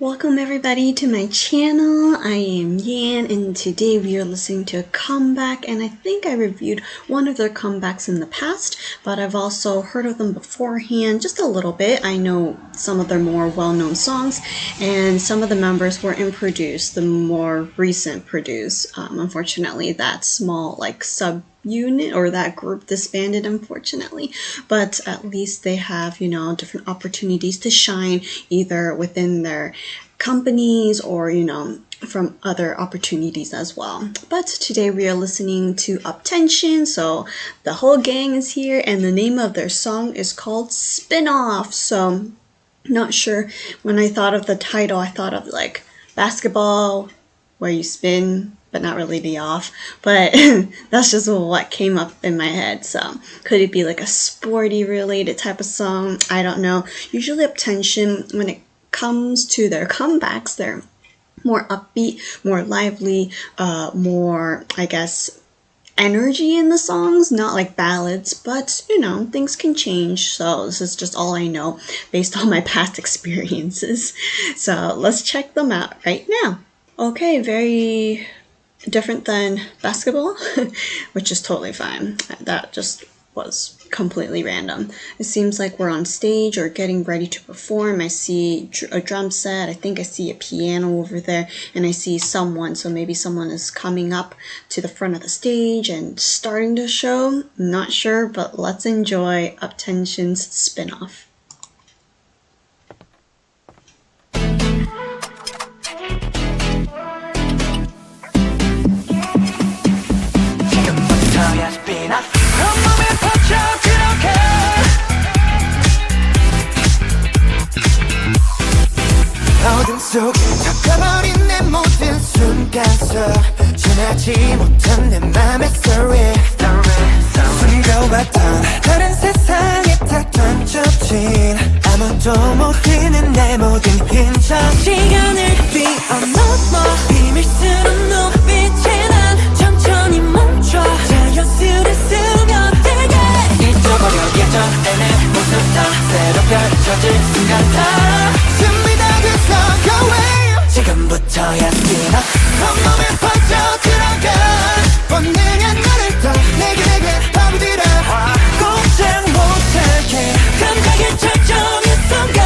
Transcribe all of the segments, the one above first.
Welcome everybody to my channel. I am Yan and today we are listening to a comeback, and I think I reviewed one of their comebacks in the past, but I've also heard of them beforehand just a little bit. I know some of their more well-known songs and some of the members were in Produce, the more recent Produce. Unfortunately that small sub-unit or that group disbanded, unfortunately, but at least they have, different opportunities to shine either within their companies or, from other opportunities as well. But today we are listening to UP10TION, so the whole gang is here, and the name of their song is called Spin-Off. So not sure, when I thought of the title I thought of like basketball where you spin but not really the off, but that's just what came up in my head. So could it be like a sporty related type of song? I don't know. Usually UP10TION, when it comes to their comebacks, they're more upbeat, more lively, more, I guess, energy in the songs, not like ballads, but things can change. So this is just all I know based on my past experiences. So let's check them out right now. Okay, very different than basketball, which is totally fine. That just was completely random. It seems like we're on stage or getting ready to perform. I see a drum set. I think I see a piano over there, and I see someone. So maybe someone is coming up to the front of the stage and starting the show. I'm not sure, but let's enjoy UP10TION's Spin-Off. 어둠 속 덮여버린 내 모든 순간 속 지나지 못한 내 맘의 story 숨겨왔던 다른 세상에 딱 던져진 아무도 모르는 내 모든 흔적 시간을 뛰어넘어 비밀스러운 눈빛에 난 천천히 멈춰 자연스레 스며들게 잊어버려 예전의 내 모습 다 새로 펼쳐질 순간 다 지금부터야 spin-off 온몸에 퍼져 들어가 본능한 너를 더 내게 파고들어 꼼짝 못하게 감각의 절정의 순간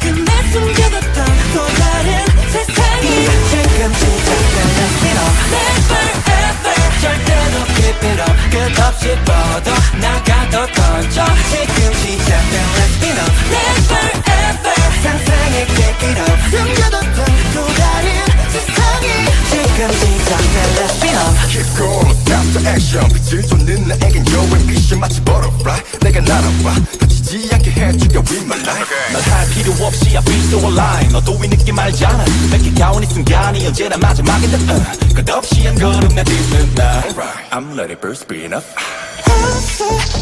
끝내 숨겨뒀던 또 다른 세상이 지금 시작되는 spin-off Never ever 절대로 keep it up 끝없이 뻗어 나가도 던져 지금 시작되는 spin-off Never ever 상상에 take it up 숨겨뒀던 또 다른 세상이 지금 시작된 spin-off Keep going, 남자 액션 빛을 쏟는 나에겐 여행 빛이 마치 butterfly 내가 날아와 다치지 않게 해줄게 with my life 말 할 필요 없이 I be so alive 너도 이 느낌 알잖아 몇 가까운 이 순간이 언제나 마지막인데 끝없이 한 걸음 내딛는 나 I'm ready for spin-off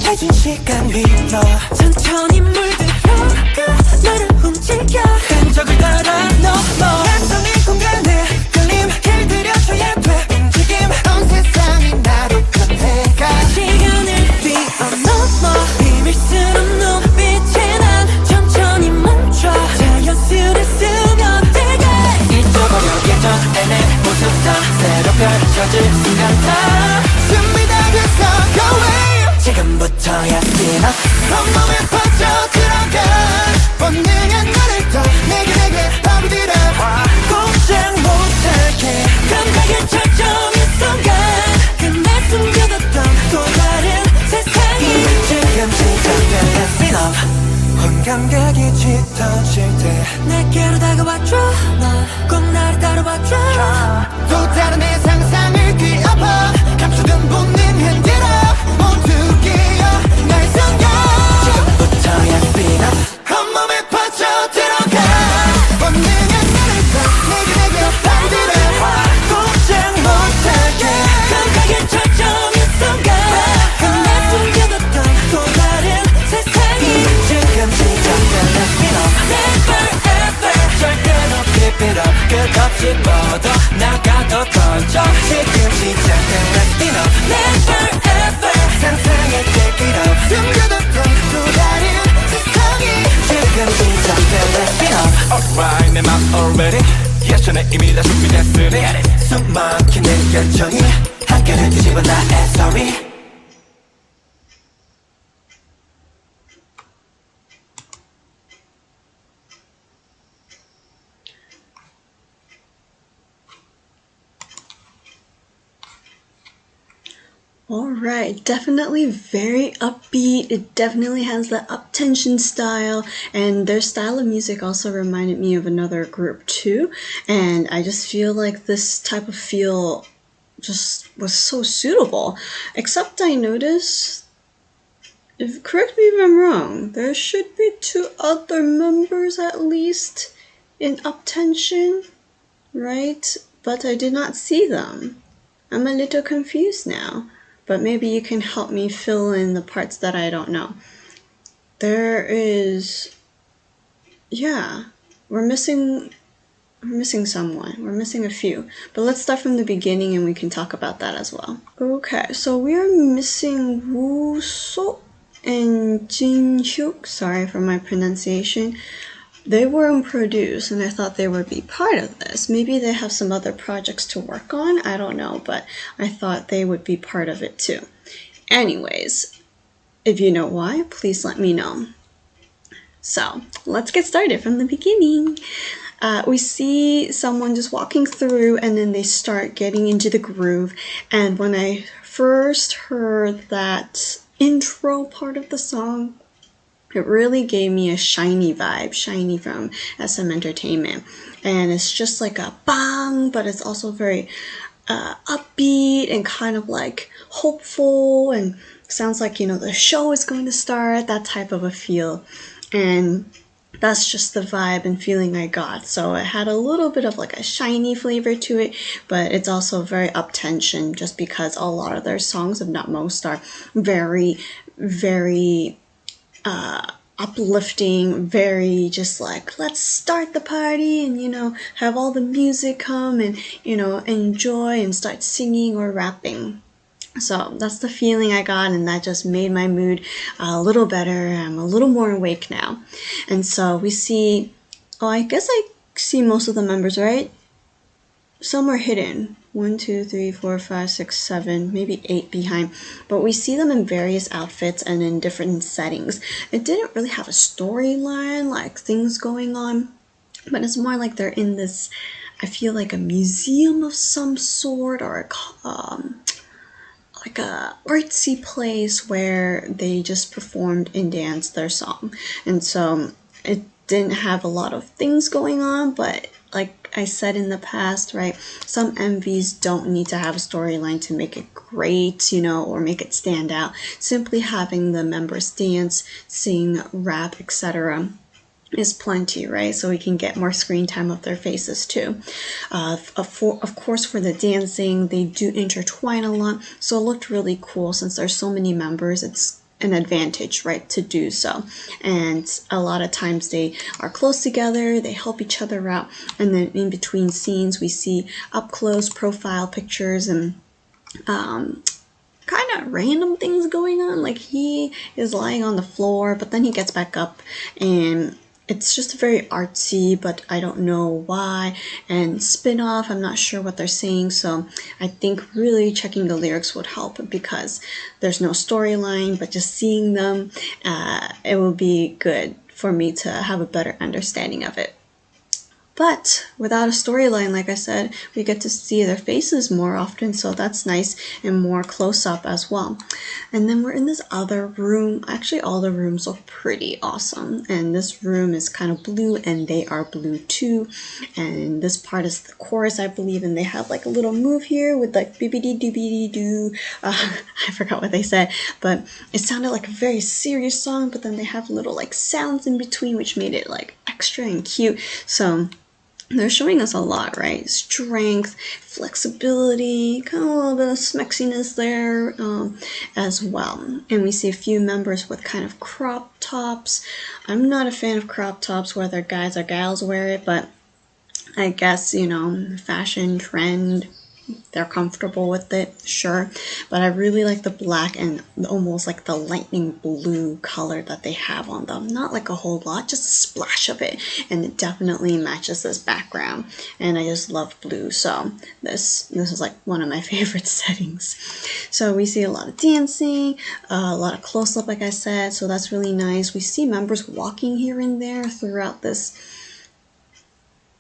해진 시간 위로 천천히 물들어가 너를 움직여 흔적을 따라 넘어 낯선 이 공간에 끌림 길들여줘야 돼 움직임 온 세상이 나를 변해가 시간을 뛰어넘어 비밀스러운 눈빛에 난 천천히 멈춰 자연스레 스며들게 잊어버려 예전의 내 모습 다 새로 펼쳐질 순간 다 준비다 됐어 go away 지금부터야 spin-off 온몸에 퍼져 들어가 본능한 너를 더 내게 파고들어 꼼짝 못하게 감각의 절정의 순간 끝내 숨겨뒀던 또 다른 세상이 지금 시작되는 spin-off 온 감각이 짙어질 때 내게로 다가와줘 넌 꼭 나를 따라와줘 또 다른 내 상상을 뒤엎어 감추던 본능 흔들어 모두 끼어 날 숨겨 지금부터야 spin-off 온몸에 퍼져 들어가 본능한 너를 더 내게 파고들어 꼼짝 못하게 감각의 절정의 순간 끝내 숨겨뒀던 또 다른 세상이 지금 시작되는 spin-off Never ever 절대로 keep it up 끝없이 뻗어 나가도 던져 지금 시작되는 spin-off Never ever 상상 Alright, definitely very upbeat. It definitely has the up-tension style, and their style of music also reminded me of another group too. And I just feel like this type of feel just was so suitable. Except I noticed, correct me if I'm wrong, there should be two other members at least in up-tension, right? But I did not see them. I'm a little confused now, but maybe you can help me fill in the parts that I don't know. There is, yeah, we're missing someone. We're missing a few, but let's start from the beginning and we can talk about that as well. Okay, so we are missing Woo So and Jin Hyuk. Sorry for my pronunciation. They weren't produced, and I thought they would be part of this. Maybe they have some other projects to work on, I don't know, but I thought they would be part of it too. Anyways, if you know why, please let me know. So, let's get started from the beginning. We see someone just walking through, and then they start getting into the groove, and when I first heard that intro part of the song, it really gave me a SHINee vibe, SHINee from SM Entertainment. And it's just like a bang, but it's also very upbeat and kind of like hopeful, and sounds like, you know, the show is going to start, that type of a feel. And that's just the vibe and feeling I got. So it had a little bit of like a SHINee flavor to it, but it's also very up tension, just because a lot of their songs, if not most, are very, very uplifting, very just like, let's start the party and, you know, have all the music come and, you know, enjoy and start singing or rapping. So that's the feeling I got, and that just made my mood a little better. I'm a little more awake now. And so we see, oh, I guess I see most of the members, right? Some are hidden. 1, 2, 3, 4, 5, 6, 7, maybe 8 behind. But we see them in various outfits and in different settings. It didn't really have a storyline, like things going on, but it's more like they're in this, I feel like a museum of some sort, or like a artsy place where they just performed and danced their song. And so it didn't have a lot of things going on, but like I said in the past, right, some MVs don't need to have a storyline to make it great, you know, or make it stand out. Simply having the members dance, sing, rap, etc. is plenty, right? So we can get more screen time of their faces too. Of course, for the dancing, they do intertwine a lot, so it looked really cool. Since there's so many members, it's an advantage, right, to do so. And a lot of times they are close together, they help each other out, and then in between scenes we see up close profile pictures and kind of random things going on, like he is lying on the floor but then he gets back up, and it's just very artsy, but I don't know why. And spin-off, I'm not sure what they're saying, so I think really checking the lyrics would help, because there's no storyline, but just seeing them, it will be good for me to have a better understanding of it. But without a storyline, like I said, we get to see their faces more often, so that's nice, and more close-up as well. And then we're in this other room. Actually, all the rooms look pretty awesome, and this room is kind of blue, and they are blue too. And this part is the chorus, I believe, and they have like a little move here with like bibbidi doobidi doo. I forgot what they said, but it sounded like a very serious song, but then they have little like sounds in between, which made it like extra and cute. So they're showing us a lot, right? Strength, flexibility, kind of a little bit of smexiness there as well. And we see a few members with kind of crop tops. I'm not a fan of crop tops, whether guys or gals wear it, but I guess, you know, fashion trend, they're comfortable with it, sure. But I really like the black and almost like the lightning blue color that they have on them. Not like a whole lot, just a splash of it. And it definitely matches this background. And I just love blue, so this is like one of my favorite settings. So we see a lot of dancing, a lot of close-up, like I said, so that's really nice. We see members walking here and there throughout this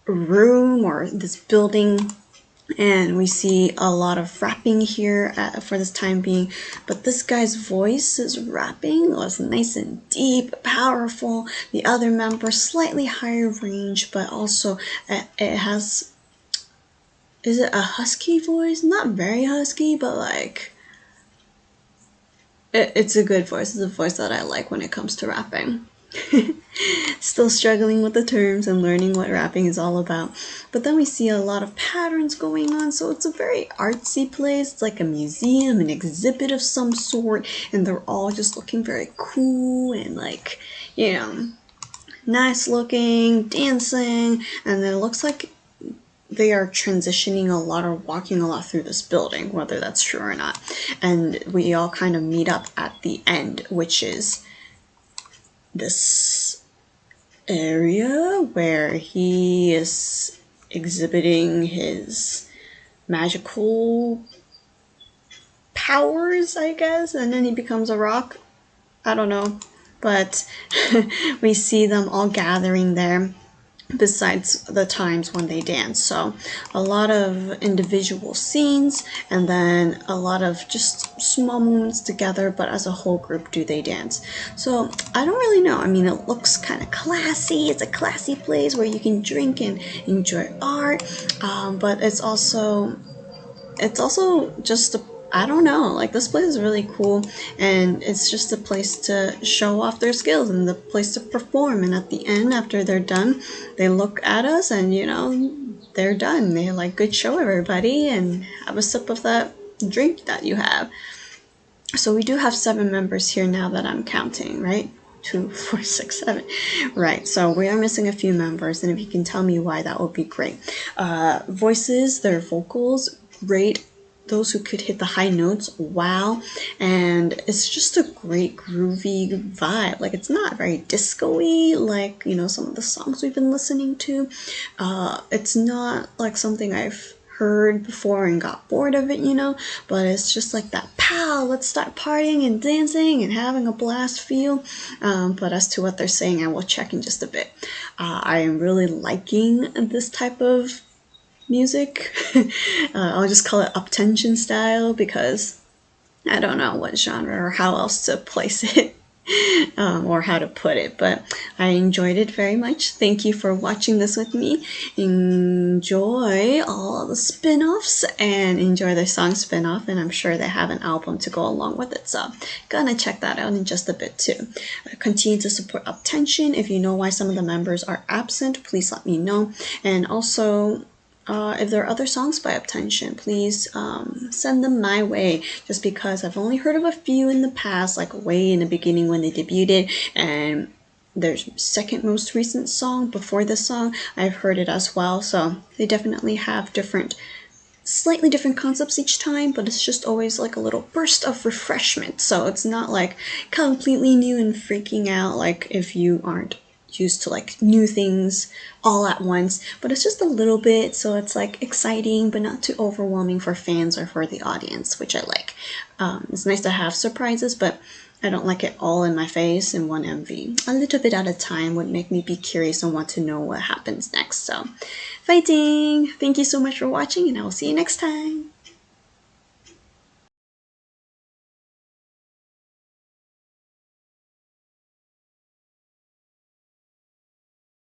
room or this building. And we see a lot of rapping here for this time being, but this guy's voice is rapping was nice and deep, powerful. The other member slightly higher range, but also it has, is it a husky voice? Not very husky, but like it's a good voice. It's a voice that I like when it comes to rapping. Still struggling with the terms and learning what rapping is all about. But then we see a lot of patterns going on, so it's a very artsy place. It's like a museum, an exhibit of some sort, and they're all just looking very cool and like, you know, nice looking, dancing, and then it looks like they are transitioning a lot or walking a lot through this building, whether that's true or not. And we all kind of meet up at the end, which is this area where he is exhibiting his magical powers, I guess, and then he becomes a rock. I don't know, but we see them all gathering there besides the times when they dance. So a lot of individual scenes and then a lot of just small moments together, but as a whole group do they dance. So I don't really know. I mean, it looks kind of classy. It's a classy place where you can drink and enjoy art, but it's also just I don't know, like this place is really cool, and it's just a place to show off their skills and the place to perform. And at the end, after they're done, they look at us and, you know, they're done. They're like, good show, everybody, and have a sip of that drink that you have. So we do have 7 members here now that I'm counting, right? 2, 4, 6, 7. Right, so we are missing a few members, and if you can tell me why, that would be great. Voices, their vocals, great. Those who could hit the high notes, wow. And it's just a great groovy vibe. Like, it's not very disco-y like, you know, some of the songs we've been listening to. It's not like something I've heard before and got bored of it, you know, but it's just like that pow, let's start partying and dancing and having a blast feel. But as to what they're saying, I will check in just a bit. I am really liking this type of music. I'll just call it UP10TION style because I don't know what genre or how else to place it. Or how to put it, but I enjoyed it very much. Thank you for watching this with me. Enjoy all the spin-offs and enjoy the song spin-off, and I'm sure they have an album to go along with it, so gonna check that out in just a bit too. Continue to support UP10TION. If you know why some of the members are absent, please let me know. And also, if there are other songs by UP10TION, please send them my way, just because I've only heard of a few in the past, like way in the beginning when they debuted, and their second most recent song before this song, I've heard it as well. So they definitely have slightly different concepts each time, but it's just always like a little burst of refreshment. So it's not like completely new and freaking out like if you aren't used to like new things all at once, but it's just a little bit, so it's like exciting but not too overwhelming for fans or for the audience, which I like. It's nice to have surprises, but I don't like it all in my face in one MV. A little bit at a time would make me be curious and want to know what happens next. So fighting! Thank you so much for watching, and I will see you next time.